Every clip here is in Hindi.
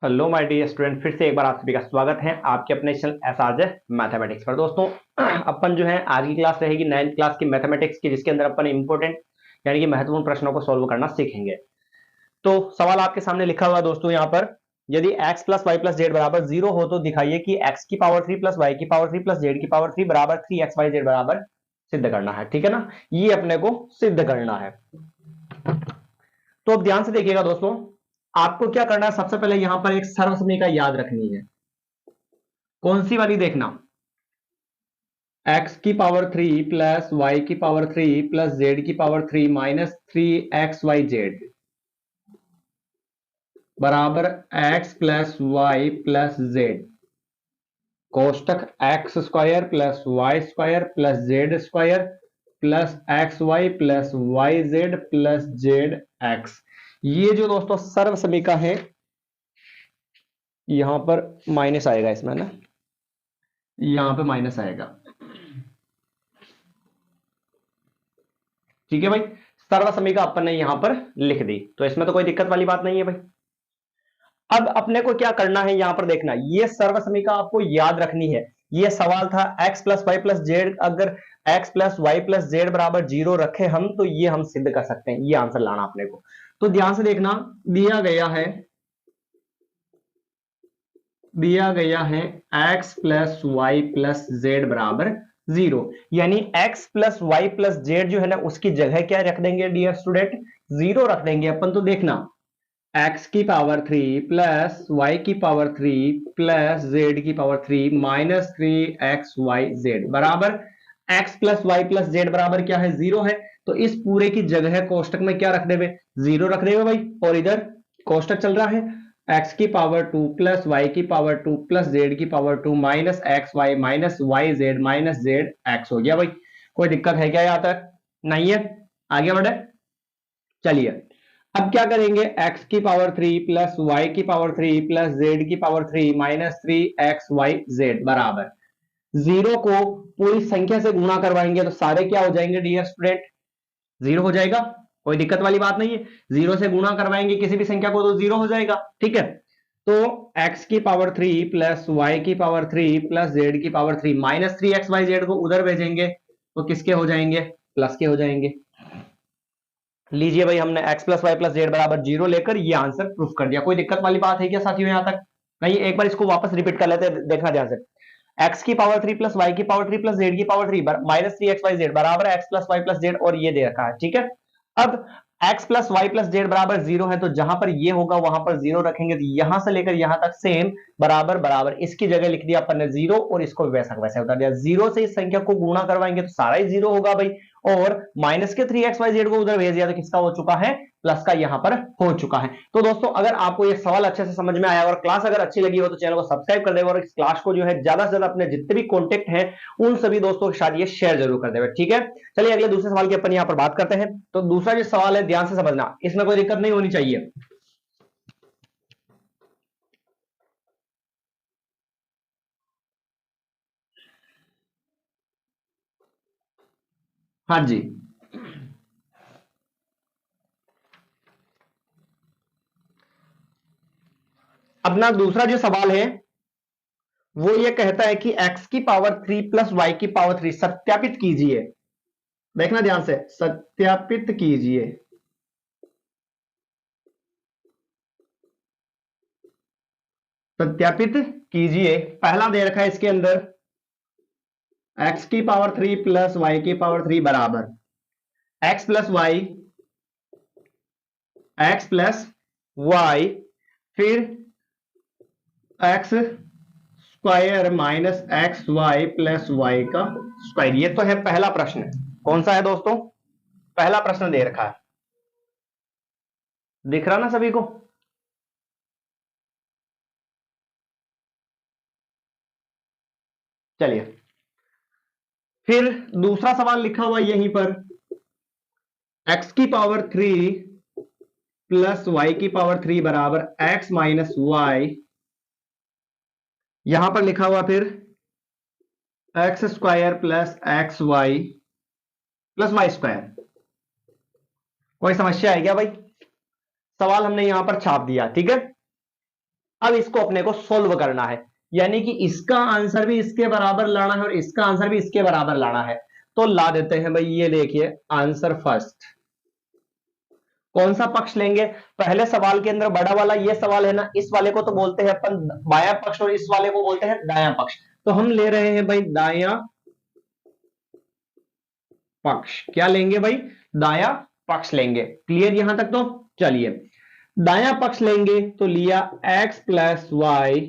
हेलो माय डियर स्टूडेंट, फिर से एक बार आप सभी का स्वागत है आपके अपने चैनल एसआरजे मैथमेटिक्स पर। दोस्तों, अपन जो है आज की क्लास रहेगी 9th क्लास की मैथमेटिक्स की, जिसके अंदर अपन इंपॉर्टेंट यानी कि महत्वपूर्ण प्रश्नों को सॉल्व करना सीखेंगे। तो सवाल आपके सामने लिखा हुआ है दोस्तों, यहाँ पर यदि x plus Y plus Z बराबर 0 हो तो दिखाइए कि x की पावर 3 प्लस वाई की पावर 3 प्लस जेड की पावर 3 बराबर 3xyz बराबर सिद्ध करना है। ठीक है ना, ये अपने को सिद्ध करना है। तो अब ध्यान से देखिएगा दोस्तों, आपको क्या करना है, सबसे पहले यहां पर एक सर्वसमीका याद रखनी है। कौन सी वाली देखना, x की पावर 3 प्लस वाई की पावर 3 प्लस जेड की पावर 3 माइनस 3xyz बराबर x plus Y plus Z कोष्टक X square plus Y square plus Z square plus X Y plus Y Z plus Z X. ये जो दोस्तों सर्व समीका है, यहां पर माइनस आएगा इसमें ना, यहां पे माइनस आएगा। ठीक है भाई, सर्व समीका अपन ने यहां पर लिख दी, तो इसमें तो कोई दिक्कत वाली बात नहीं है भाई। अब अपने को क्या करना है, यहां पर देखना, ये सर्व समीका आपको याद रखनी है। ये सवाल था x plus Y plus Z, अगर x plus Y plus Z बराबर 0 रखे हम तो ये हम सिद्ध कर सकते हैं, ये आंसर लाना अपने को। तो ध्यान से देखना, दिया गया है x plus Y plus Z बराबर 0, यानी x plus Y plus Z जो है ना, उसकी जगह क्या रख देंगे डियर स्टूडेंट, 0 रख देंगे अपन। तो देखना, x की पावर 3 प्लस वाई की पावर 3 प्लस जेड की पावर 3 माइनस 3xyz बराबर x plus Y plus Z बराबर क्या है, 0 है। तो इस पूरे की जगह कोष्टक में क्या रख देवे, 0 रख देवे भाई। और इधर कोष्टक चल रहा है, x की पावर 2 प्लस वाई की पावर 2 प्लस जेड की power 2 minus X Y minus Y Z minus Z X हो गया भाई। कोई दिक्कत है क्या, यहां तक नहीं है, आगे बढ़े। चलिए, अब क्या करेंगे, x की पावर 3 प्लस वाई की पावर 3 प्लस जेड की पावर 3 माइनस 3xyz बराबर 0 को पूरी संख्या से गुणा करवाएंगे तो सारे क्या हो जाएंगे डियर स्टूडेंट, 0 हो जाएगा। कोई दिक्कत वाली बात नहीं है, 0 से गुणा करवाएंगे किसी भी संख्या को तो 0 हो जाएगा। ठीक है, तो x की पावर 3 प्लस वाई की पावर 3 प्लस जेड की पावर 3 माइनस 3xyz को उधर भेजेंगे तो किसके हो जाएंगे, प्लस के हो जाएंगे। लीजिए भाई, हमने x plus Y plus Z बराबर 0 लेकर ये आंसर प्रूफ कर दिया। कोई दिक्कत वाली बात है क्या साथियों यहां तक, नहीं। एक बार इसको वापस रिपीट कर लेते हैं, देखना ध्यान से। x की पावर 3 प्लस वाई की पावर 3 प्लस जेड की पावर 3 माइनस 3xyz बराबर x plus Y plus Z, और ये दे रखा है। ठीक है, अब x plus Y plus Z बराबर 0 है, तो जहां पर ये होगा वहां पर 0 रखेंगे, तो यहां से लेकर यहां तक सेम बराबर बराबर, इसकी जगह लिख दिया अपन ने 0 और इसको वैसा वैसे उतार दिया। 0 से इस संख्या को गुणा करवाएंगे तो सारा ही 0 होगा भाई, और माइनस के 3xyz को उधर भेज दिया तो किसका हो चुका है, प्लस का यहां पर हो चुका है। तो दोस्तों, अगर आपको ये सवाल अच्छे से समझ में आया और क्लास अगर अच्छी लगी हो तो चैनल को सब्सक्राइब कर देगा, और इस क्लास को जो है ज्यादा से ज्यादा अपने जितने भी कॉन्टेक्ट हैं उन सभी दोस्तों के साथ ये शेयर जरूर कर देगा। ठीक है, चलिए अगले दूसरे सवाल की अपन यहां पर बात करते हैं। तो दूसरा जो सवाल है, ध्यान से समझना, इसमें कोई दिक्कत नहीं होनी चाहिए। हाँ जी, अपना दूसरा जो सवाल है वो ये कहता है कि x की पावर 3 प्लस वाई की पावर 3 सत्यापित कीजिए। देखना ध्यान से, सत्यापित कीजिए। सत्यापित कीजिए, पहला दे रखा है इसके अंदर x की पावर 3 प्लस वाई की पावर 3 बराबर x plus Y, x plus Y, फिर X square minus X Y plus Y का स्क्वायर। ये तो है पहला प्रश्न। कौन सा है दोस्तों, पहला प्रश्न दे रखा है, दिख रहा ना सभी को। चलिए, फिर दूसरा सवाल लिखा हुआ यहीं पर, x की पावर 3 प्लस वाई की पावर 3 बराबर x माइनस वाई, यहां पर लिखा हुआ फिर X square plus X Y plus Y square. कोई समस्या है क्या भाई, सवाल हमने यहां पर छाप दिया। ठीक है, अब इसको अपने को सोल्व करना है, यानी कि इसका आंसर भी इसके बराबर लाना है और इसका आंसर भी इसके बराबर लाना है। तो ला देते हैं भाई, ये देखिए आंसर फर्स्ट। कौन सा पक्ष लेंगे? पहले सवाल के अंदर बड़ा वाला ये सवाल है ना, इस वाले को तो बोलते हैं अपन बायां पक्ष और इस वाले को बोलते हैं दायां पक्ष। तो हम ले रहे हैं भाई दायां पक्ष। क्या लेंगे भाई? दायां पक्ष लेंगे। क्लियर यहां तक? तो चलिए दायां पक्ष लेंगे तो लिया x प्लस वाई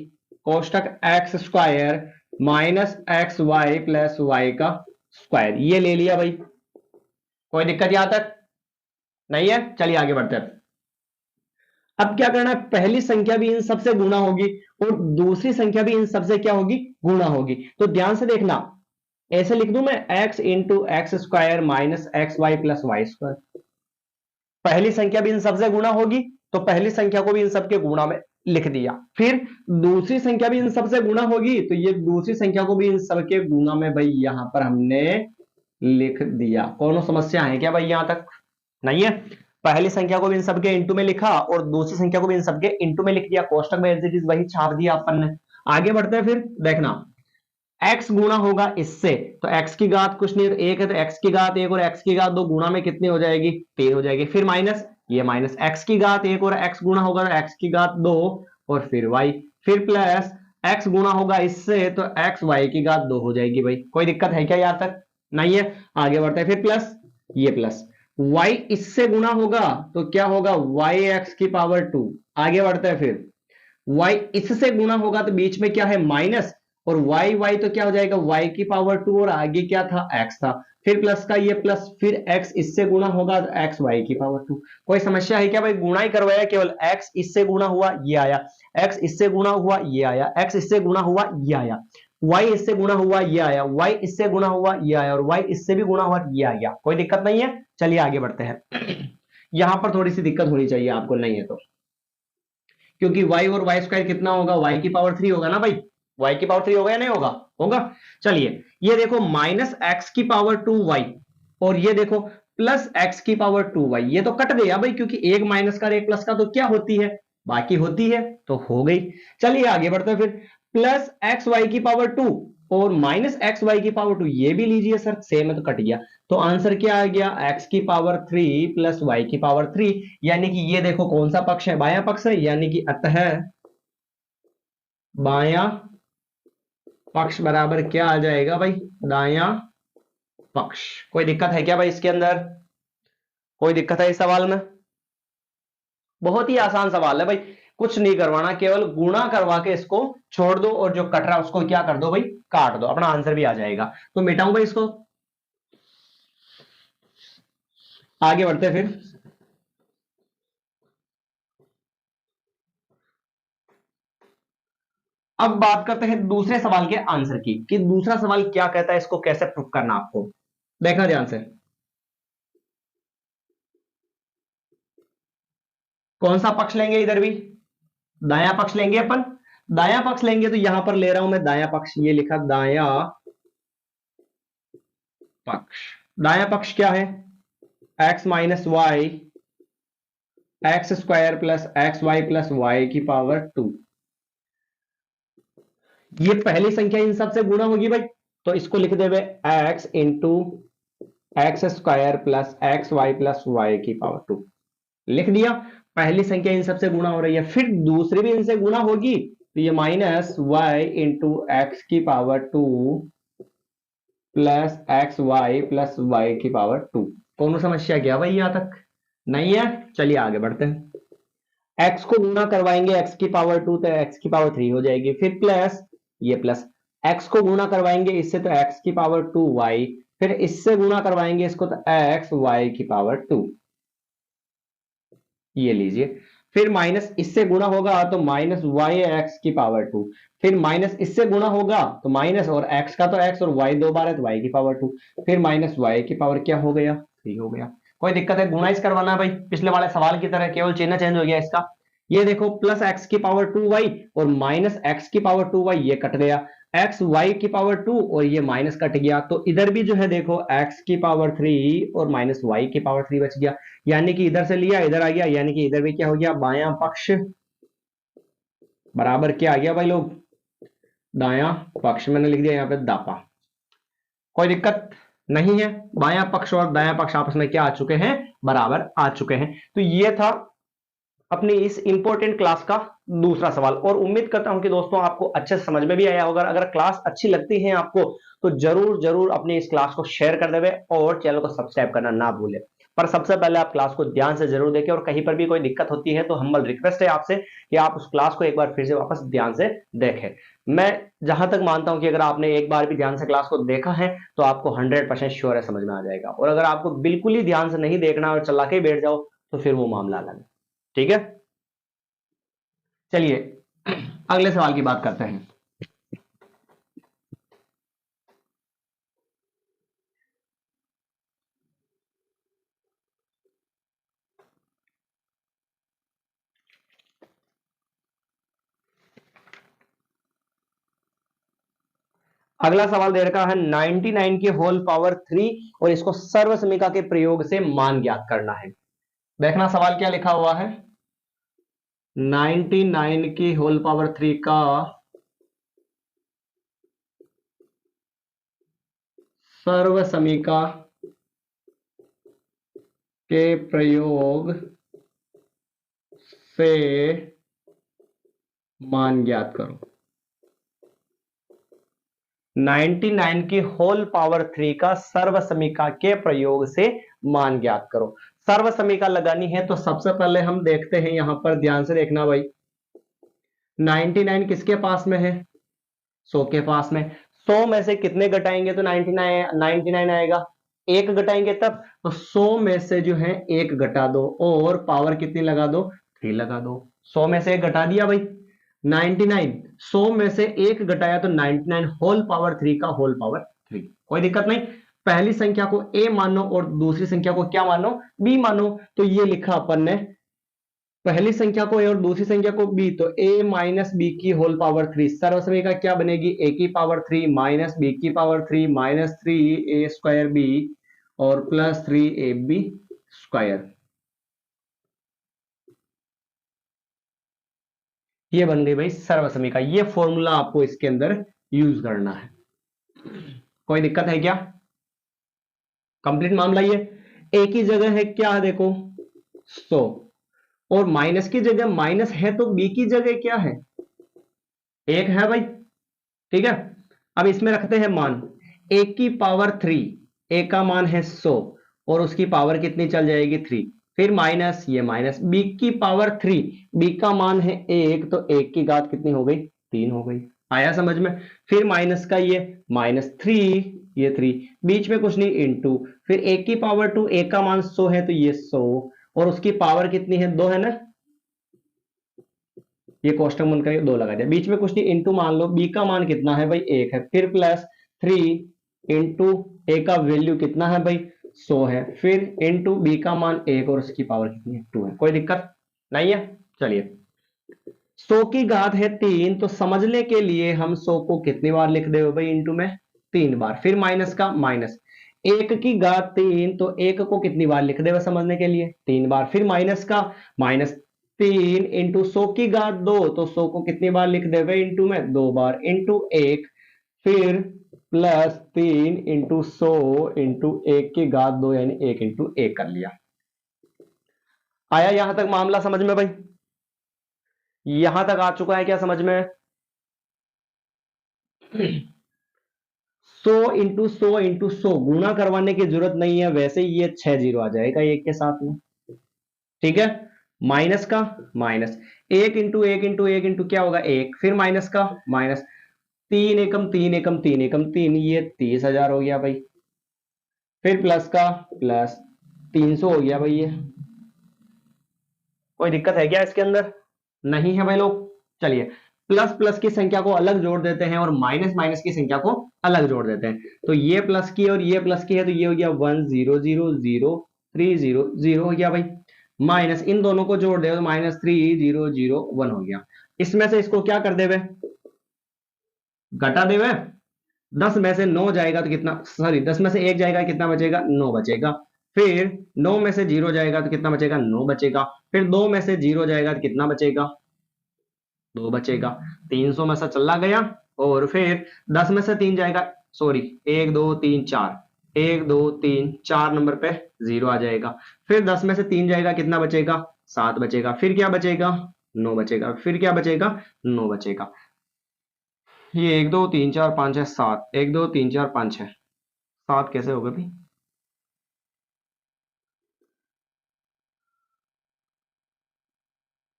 कोष्टक X square minus X Y plus Y का स्क्वायर, ये ले लिया भाई। कोई दिक्कत यहां तक नहीं है? चलिए आगे बढ़ते हैं। अब क्या करना है, पहली संख्या भी इन सबसे गुणा होगी और दूसरी संख्या भी इन सबसे क्या होगी? गुणा होगी। तो ध्यान से देखना, ऐसे लिख दूं मैं x into X square minus X Y plus Y square. पहली संख्या भी इन सबसे गुणा होगी तो पहली संख्या को भी इन सबके गुणा में लिख दिया। फिर दूसरी संख्या भी इन सबसे गुणा होगी तो ये दूसरी संख्या को भी इन सबके गुणा में भाई यहां पर हमने लिख दिया। कौन समस्या है क्या भाई यहां तक? नहीं है? पहली संख्या को भी इन सबके इंटू में लिखा और दूसरी संख्या को भी इन सबके इंटू में लिख दिया, कोष्टक में एज इट इज वही छाप दिया अपन ने। आगे बढ़ते हैं। फिर देखना x गुणा होगा इससे तो x की घात कुछ नहीं, एक है तो x की घात एक और x की घात दो गुणा में कितनी हो जाएगी? 3 हो जाएगी। फिर माइनस ये माइनस x की घात एक और x गुणा होगा तो x की घात 2 और फिर y। फिर प्लस x गुणा होगा इससे तो x y की घात 2 हो जाएगी भाई। कोई दिक्कत है क्या यहां तक? नहीं है? आगे बढ़ते हैं। फिर प्लस ये प्लस y इससे गुणा होगा तो क्या होगा? y x की पावर 2। आगे बढ़ते हैं। फिर y इससे गुणा होगा तो बीच में क्या है? माइनस, और y y तो क्या हो जाएगा? y की पावर 2 और आगे क्या था? x था। फिर प्लस का ये प्लस, फिर x इससे गुणा होगा तो x y की पावर 2। कोई समस्या है क्या भाई? गुणा ही करवाया, केवल x इससे गुणा हुआ ये आया, x इससे गुणा हुआ ये आया, x इससे गुणा हुआ ये आया, y इससे गुणा हुआ ये आया, y इससे गुणा हुआ ये आया और y इससे भी गुणा हुआ ये आ गया। कोई दिक्कत नहीं है? चलिए आगे बढ़ते हैं। यहां पर थोड़ी सी दिक्कत होनी चाहिए आपको, नहीं है तो, क्योंकि y और y स्क्वायर कितना होगा? y की पावर 3 होगा ना भाई। y की पावर 3 होगा या नहीं होगा? होगा। चलिए ये देखो माइनस एक्स की पावर 2y और ये देखो प्लस एक्स की पावर 2y, ये तो कट गया भाई क्योंकि एक माइनस का एक प्लस का तो क्या होती है? बाकी होती है, तो हो गई। चलिए आगे बढ़ते हैं। फिर प्लस एक्स वाई की पावर 2 और माइनस एक्स वाई की पावर 2, ये भी लीजिए सर, सेम है तो कट गया। तो आंसर क्या आ गया? x की पावर 3 प्लस वाई की पावर 3, यानी कि ये देखो कौन सा पक्ष है? बायां पक्ष है, यानी कि अतः बायां पक्ष बराबर क्या आ जाएगा भाई? दायां पक्ष। कोई दिक्कत है क्या भाई इसके अंदर? कोई दिक्कत है इस सवाल में? बहुत ही आसान सवाल है भाई, कुछ नहीं करवाना, केवल गुणा करवा के इसको छोड़ दो और जो कट रहा है उसको क्या कर दो भाई? काट दो, अपना आंसर भी आ जाएगा। तो मिटाऊं भाई इसको? आगे बढ़ते हैं। फिर अब बात करते हैं दूसरे सवाल के आंसर की, कि दूसरा सवाल क्या कहता है, इसको कैसे प्रूफ करना आपको। देखना ध्यान से, कौन सा पक्ष लेंगे? इधर भी दायां पक्ष लेंगे अपन। दायां पक्ष लेंगे तो यहां पर ले रहा हूं मैं दायां पक्ष, ये लिखा दायां पक्ष। दायां पक्ष क्या है? x minus Y X square plus X Y plus Y की पावर 2। ये पहली संख्या इन सबसे गुणा होगी भाई, तो इसको लिख देवे x into X square plus X Y plus Y की पावर 2। लिख दिया। पहली संख्या इन सबसे गुणा हो रही है, फिर दूसरी भी इनसे गुणा होगी तो ये माइनस वाई इंटू एक्स की power 2 plus X Y plus Y की पावर 2। कौन समस्या क्या भाई यहां तक? नहीं है? चलिए आगे बढ़ते हैं। x को गुणा करवाएंगे x की पावर 2 तो x की पावर 3 हो जाएगी। फिर प्लस ये प्लस x को गुणा करवाएंगे इससे तो x की पावर 2y, फिर इससे गुणा करवाएंगे इसको तो x y की पावर 2, ये लीजिए। फिर माइनस इससे गुणा होगा तो माइनस वाई एक्स की पावर 2, फिर माइनस इससे गुणा होगा तो माइनस, और x का तो x और y दो बार है तो y की पावर 2, फिर माइनस y की पावर क्या हो गया? 3 हो गया। कोई दिक्कत है? गुणा इस करवाना है भाई, पिछले वाले सवाल की तरह, केवल चिन्ह चेंज हो गया इसका। ये देखो प्लस एक्स की पावर 2y और माइनस एक्स की पावर 2y, ये कट गया। एक्स वाई की पावर 2 और ये माइनस कट गया, तो इधर भी जो है देखो x की पावर 3 और माइनस वाई की पावर 3 बच गया, यानी कि इधर से लिया इधर आ गया, यानी कि इधर भी क्या हो गया? बायां पक्ष बराबर क्या आ गया भाई लोग, दायां पक्ष मैंने लिख दिया यहाँ पे दापा। कोई दिक्कत नहीं है, बायां पक्ष और दायां पक्ष आपस में क्या आ चुके हैं, बराबर आ चुके हैं। तो ये था अपनी इस इंपॉर्टेंट क्लास का दूसरा सवाल, और उम्मीद करता हूं कि दोस्तों आपको अच्छे से समझ में भी आया होगा। अगर क्लास अच्छी लगती है आपको तो जरूर जरूर अपनी इस क्लास को शेयर कर देवे और चैनल को सब्सक्राइब करना ना भूले। पर सबसे पहले आप क्लास को ध्यान से जरूर देखें, और कहीं पर भी कोई दिक्कत होती है तो हम्बल रिक्वेस्ट है आपसे कि आप उस क्लास को एक बार फिर से वापस ध्यान से देखें। मैं जहां तक मानता हूं कि अगर आपने एक बार भी ध्यान से क्लास को देखा है तो आपको 100% श्योर है समझ में आ जाएगा, और अगर आपको बिल्कुल ही ध्यान से नहीं देखना और चला के बैठ जाओ तो फिर वो मामला अलग है। ठीक है, चलिए अगले सवाल की बात करते हैं। अगला सवाल दे रखा है 99 की होल पावर 3 और इसको सर्वसमीका के प्रयोग से मान ज्ञात करना है। देखना सवाल क्या लिखा हुआ है, 99 की होल पावर 3 का सर्वसमीका के प्रयोग से मान ज्ञात करो। 99 की होल पावर 3 का सर्वसमीका के प्रयोग से मान ज्ञात करो। सर्वसमीका लगानी है तो सबसे पहले हम देखते हैं, यहां पर ध्यान से देखना भाई, 99 किसके पास में है, 100 के पास में। 100 में से कितने घटाएंगे तो 99 आएगा, एक घटाएंगे तब, तो 100 में से जो है एक घटा दो और पावर कितनी लगा दो, 3 लगा दो। 100 में से एक घटा दिया भाई 99, 100 में से एक घटाया तो 99 होल पावर 3 का होल पावर 3। कोई दिक्कत नहीं, पहली संख्या को a मानो और दूसरी संख्या को क्या मानो, b मानो। तो ये लिखा अपन ने, पहली संख्या को a और दूसरी संख्या को b, तो a माइनस बी की होल पावर 3 सर्वसमीका क्या बनेगी, a की पावर 3 माइनस b की power 3 minus 3a square b और प्लस 3ab स्क्वायर। ये बन गई भाई सर्वसमीका। ये फॉर्मूला आपको इसके अंदर यूज करना है। कोई दिक्कत है क्या, कंप्लीट मामला ये। एक ही जगह है क्या, देखो 100, और माइनस की जगह माइनस है तो बी की जगह क्या है, एक है भाई। ठीक है, अब इसमें रखते हैं मान, ए की पावर 3, ए का मान है 100 और उसकी पावर कितनी चल जाएगी 3, फिर माइनस ये माइनस बी की पावर 3, बी का मान है 1 तो 1 की घात कितनी हो गई, 3 हो गई। आया समझ में, फिर माइनस का ये माइनस 3, ये 3 बीच में कुछ नहीं इनटू, फिर ए की पावर 2, ए का मान 100 है तो ये 100 और उसकी पावर कितनी है 2 है ना, ये कोष्टक बंद करके 2 लगा दिया, बीच में कुछ नहीं इनटू, मान लो बी का मान कितना है भाई 1 है, फिर प्लस 3 इंटू ए का वैल्यू कितना है भाई 100 है, फिर इंटू बी का मान 1 और उसकी पावर कितनी है 2 है। कोई दिक्कत नहीं है, चलिए 100 की घात है 3, तो समझने के लिए हम 100 को कितनी बार लिख दे भाई इंटू में 3 बार, फिर माइनस का माइनस 1 की घात 3, तो 1 को कितनी बार लिख दे समझने के लिए 3 बार, फिर माइनस का माइनस 3 इंटू 100 की घात 2, तो 100 को कितनी बार लिख दे इंटू में 2 बार, इंटू 1, फिर प्लस 3 इंटू 100 इंटू 1 की घात 2 यानी 1 इंटू 1 कर लिया। आया यहां तक मामला समझ में भाई, यहां तक आ चुका है क्या समझ में, 100 इंटू 100 इंटू 100 गुणा करवाने की जरूरत नहीं है, वैसे ही ये 6 जीरो आ जाएगा एक के साथ में। ठीक है, माइनस का माइनस 1 इंटू 1 इंटू 1 इंटू क्या होगा 1, फिर माइनस का माइनस 3 एकम 3 एकम 3 एकम 3, ये 30,000 हो गया भाई, फिर प्लस का प्लस 300 हो गया भाई ये। कोई दिक्कत है क्या इसके अंदर, नहीं है भाई लोग। चलिए प्लस प्लस की संख्या को अलग जोड़ देते हैं और माइनस माइनस की संख्या को अलग जोड़ देते हैं, तो ये प्लस की और ये प्लस की है तो ये हो गया 1 0 0 0 3 0 0 हो गया भाई, माइनस इन दोनों को जोड़ दे तो माइनस 3 0 0 1 हो गया। इसमें से इसको क्या कर देवे, घटा देवे, 10 में से 9 जाएगा तो कितना, सॉरी 10 में से 1 जाएगा कितना बचेगा 9 बचेगा, फिर 9 में से 0 जाएगा तो कितना बचेगा 9 बचेगा, फिर 2 में से 0 जाएगा तो कितना बचेगा 2 बचेगा, 300 में से चला गया, और फिर 10 में से 3 जाएगा, सॉरी 1 2 3 4, 1 2 3 4 नंबर पे 0 आ जाएगा। फिर 10 में से 3 जाएगा, कितना बचेगा? 7 बचेगा। फिर क्या बचेगा? 9 बचेगा। फिर क्या बचेगा? 9 बचेगा। ये 1 2 3 4 5 है 7, 1 2 3 4 5 है 7 कैसे होगा भाई?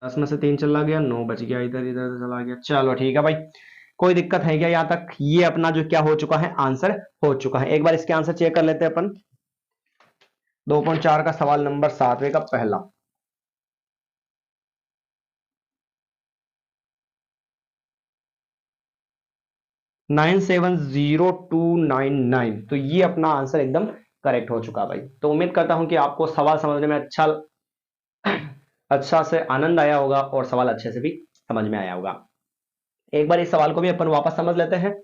10 में से 3 चला गया, 9 बच गया, इधर इधर चला गया। चलो ठीक है भाई, कोई दिक्कत है क्या यहाँ तक? ये अपना जो क्या हो चुका है, आंसर हो चुका है। एक बार इसके आंसर चेक कर लेते हैं अपन। 2.4 का सवाल नंबर 7वें का पहला। 970299, तो ये अपना आंसर एकदम करेक्ट हो चुका भाई। तो उम्मीद करता हूं कि आपको सवाल समझने में अच्छा से आनंद आया होगा और सवाल अच्छे से भी समझ में आया होगा। एक बार इस सवाल को भी अपन वापस समझ लेते हैं।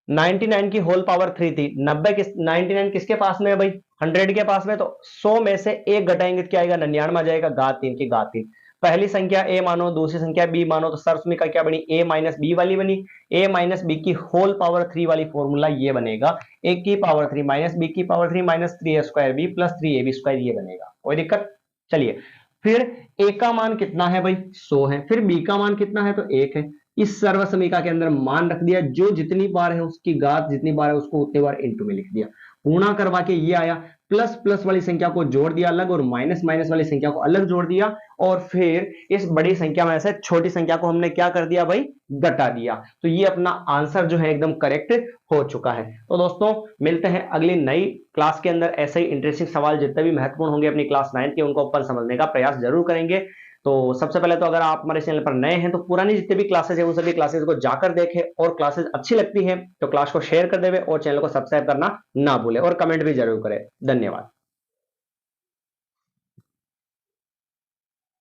99 की होल पावर 3 थी, 99 किसके पास में है भाई? 100 के पास में। तो 100 में से एक घटाएंगे तो क्या आएगा? 99 आ जाएगा, घात 3 की घात 3। पहली संख्या ए मानो, दूसरी संख्या बी मानो, तो सरस्मिका क्या बनी? ए माइनस बी वाली बनी। ए माइनस बी की होल पावर 3 वाली फॉर्मूला ये बनेगा, ए की पावर 3 माइनस बी की power 3 minus 3 square B plus 3 A B square, ये बनेगा। कोई दिक्कत? चलिए, फिर ए का मान कितना है भाई? 100 है। फिर बी का मान कितना है? तो 1 है। इस सर्व समीकरण के अंदर मान रख दिया, जो जितनी बार है उसकी घात जितनी बार है उसको उतने बार इनटू में लिख दिया, पूर्णा करवा के ये आया। प्लस प्लस वाली संख्या को जोड़ दिया अलग, और माइनस माइनस वाली संख्या को अलग जोड़ दिया, और फिर इस बड़ी संख्या में से छोटी संख्या को हमने क्या कर दिया भाई? घटा दिया। तो ये अपना आंसर जो है एकदम करेक्ट हो चुका है। तो दोस्तों, मिलते हैं अगली नई क्लास के अंदर। ऐसे ही इंटरेस्टिंग सवाल जितने भी महत्वपूर्ण होंगे अपनी क्लास 9 के, उनको अपन समझने का प्रयास जरूर करेंगे। तो सबसे पहले तो अगर आप हमारे चैनल पर नए हैं तो पुरानी जितनी भी क्लासेस है उन सभी क्लासेस को जाकर देखें, और क्लासेस अच्छी लगती है तो क्लास को शेयर कर देवे और चैनल को सब्सक्राइब करना ना भूलें, और कमेंट भी जरूर करें। धन्यवाद।